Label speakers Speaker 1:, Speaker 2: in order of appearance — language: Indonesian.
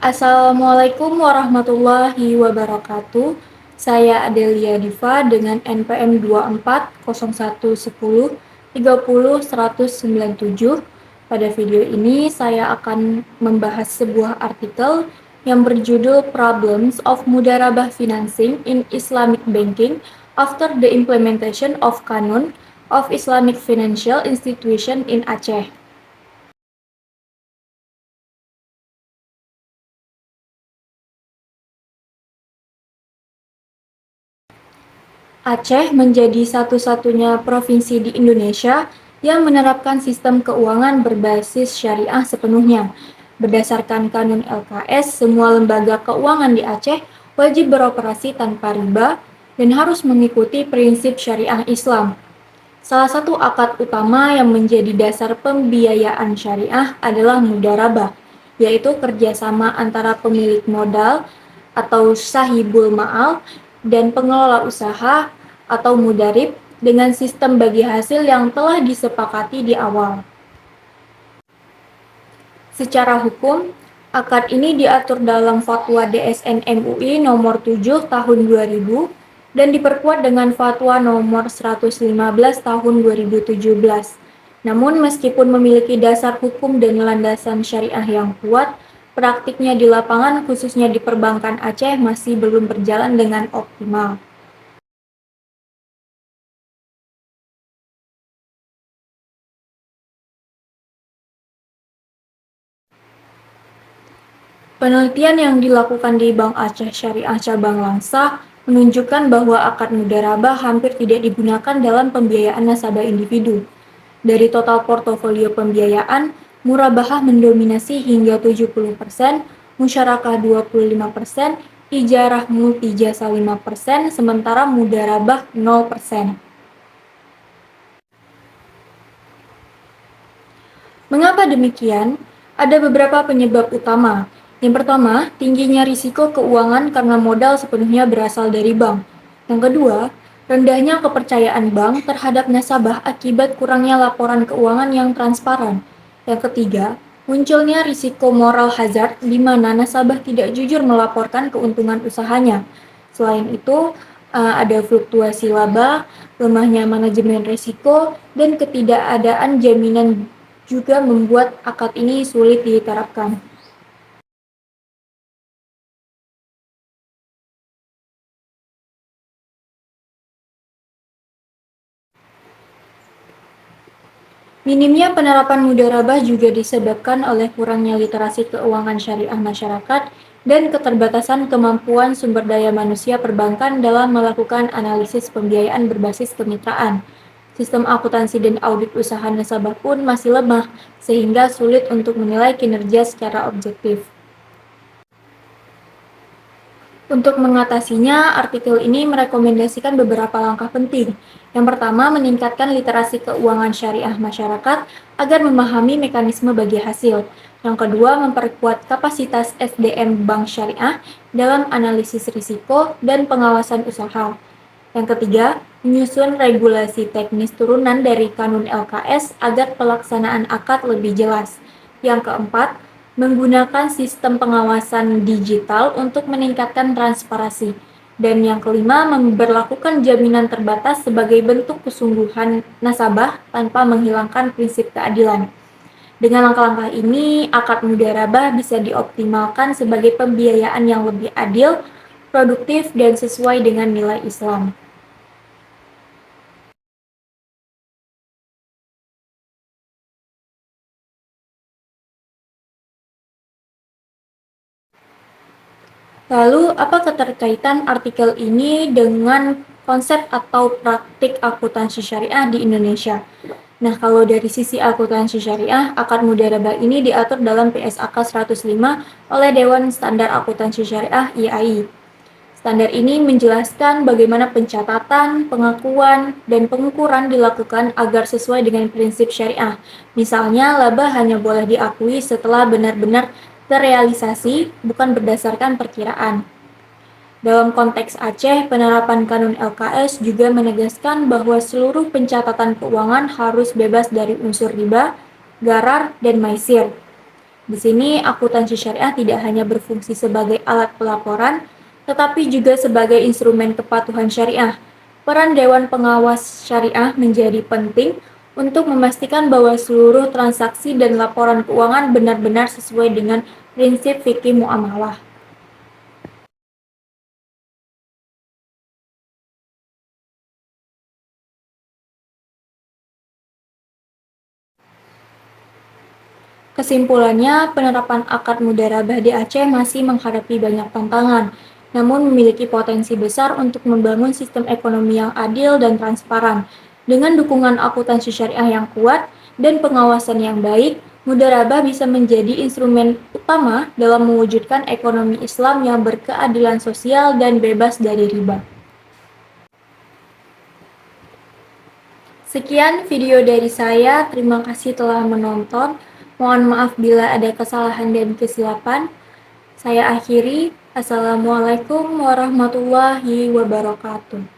Speaker 1: Assalamualaikum warahmatullahi wabarakatuh. Saya Adelia Diva dengan NPM 240110300197. Pada video ini saya akan membahas sebuah artikel yang berjudul Problems of Mudharabah Financing in Islamic Banking After the Implementation of Kanun of Islamic Financial Institution in Aceh. Aceh menjadi satu-satunya provinsi di Indonesia yang menerapkan sistem keuangan berbasis syariah sepenuhnya. Berdasarkan Kanun LKS, semua lembaga keuangan di Aceh wajib beroperasi tanpa riba dan harus mengikuti prinsip syariah Islam. Salah satu akad utama yang menjadi dasar pembiayaan syariah adalah mudharabah, yaitu kerjasama antara pemilik modal atau sahibul ma'al dan pengelola usaha atau mudarib dengan sistem bagi hasil yang telah disepakati di awal. Secara hukum, akad ini diatur dalam Fatwa DSN MUI nomor 7 tahun 2000 dan diperkuat dengan Fatwa nomor 115 tahun 2017. Namun meskipun memiliki dasar hukum dan landasan syariah yang kuat, praktiknya di lapangan khususnya di perbankan Aceh masih belum berjalan dengan optimal. Penelitian yang dilakukan di Bank Aceh Syariah Cabang Langsa menunjukkan bahwa akad mudharabah hampir tidak digunakan dalam pembiayaan nasabah individu. Dari total portofolio pembiayaan, murabahah mendominasi hingga 70%, musyarakah 25%, ijarah multijasa 5%, sementara mudharabah 0%. Mengapa demikian? Ada beberapa penyebab utama. Yang pertama, tingginya risiko keuangan karena modal sepenuhnya berasal dari bank. Yang kedua, rendahnya kepercayaan bank terhadap nasabah akibat kurangnya laporan keuangan yang transparan. Yang ketiga, munculnya risiko moral hazard di mana nasabah tidak jujur melaporkan keuntungan usahanya. Selain itu, ada fluktuasi laba, lemahnya manajemen risiko, dan ketidakadaan jaminan juga membuat akad ini sulit diterapkan. Minimnya penerapan mudharabah juga disebabkan oleh kurangnya literasi keuangan syariah masyarakat dan keterbatasan kemampuan sumber daya manusia perbankan dalam melakukan analisis pembiayaan berbasis kemitraan. Sistem akuntansi dan audit usaha nasabah pun masih lemah, sehingga sulit untuk menilai kinerja secara objektif. Untuk mengatasinya, artikel ini merekomendasikan beberapa langkah penting. Yang pertama, meningkatkan literasi keuangan syariah masyarakat agar memahami mekanisme bagi hasil. Yang kedua, memperkuat kapasitas SDM bank syariah dalam analisis risiko dan pengawasan usaha. Yang ketiga, menyusun regulasi teknis turunan dari Kanun LKS agar pelaksanaan akad lebih jelas. Yang keempat, menggunakan sistem pengawasan digital untuk meningkatkan transparansi. Dan yang kelima, memberlakukan jaminan terbatas sebagai bentuk kesungguhan nasabah tanpa menghilangkan prinsip keadilan. Dengan langkah-langkah ini, akad mudharabah bisa dioptimalkan sebagai pembiayaan yang lebih adil, produktif, dan sesuai dengan nilai Islam. Lalu, apa keterkaitan artikel ini dengan konsep atau praktik akuntansi syariah di Indonesia? Nah, kalau dari sisi akuntansi syariah, akad mudharabah ini diatur dalam PSAK 105 oleh Dewan Standar Akuntansi Syariah (IAI). Standar ini menjelaskan bagaimana pencatatan, pengakuan, dan pengukuran dilakukan agar sesuai dengan prinsip syariah. Misalnya, laba hanya boleh diakui setelah benar-benar terrealisasi, bukan berdasarkan perkiraan. Dalam konteks Aceh, penerapan Kanun LKS juga menegaskan bahwa seluruh pencatatan keuangan harus bebas dari unsur riba, gharar, dan maisir. Di sini, akuntansi syariah tidak hanya berfungsi sebagai alat pelaporan, tetapi juga sebagai instrumen kepatuhan syariah. Peran Dewan Pengawas Syariah menjadi penting untuk memastikan bahwa seluruh transaksi dan laporan keuangan benar-benar sesuai dengan prinsip fikih muamalah. Kesimpulannya, penerapan akad mudharabah di Aceh masih menghadapi banyak tantangan, namun memiliki potensi besar untuk membangun sistem ekonomi yang adil dan transparan. Dengan dukungan akuntansi syariah yang kuat dan pengawasan yang baik, mudharabah bisa menjadi instrumen utama dalam mewujudkan ekonomi Islam yang berkeadilan sosial dan bebas dari riba. Sekian video dari saya, terima kasih telah menonton. Mohon maaf bila ada kesalahan dan kesilapan. Saya akhiri. Assalamualaikum warahmatullahi wabarakatuh.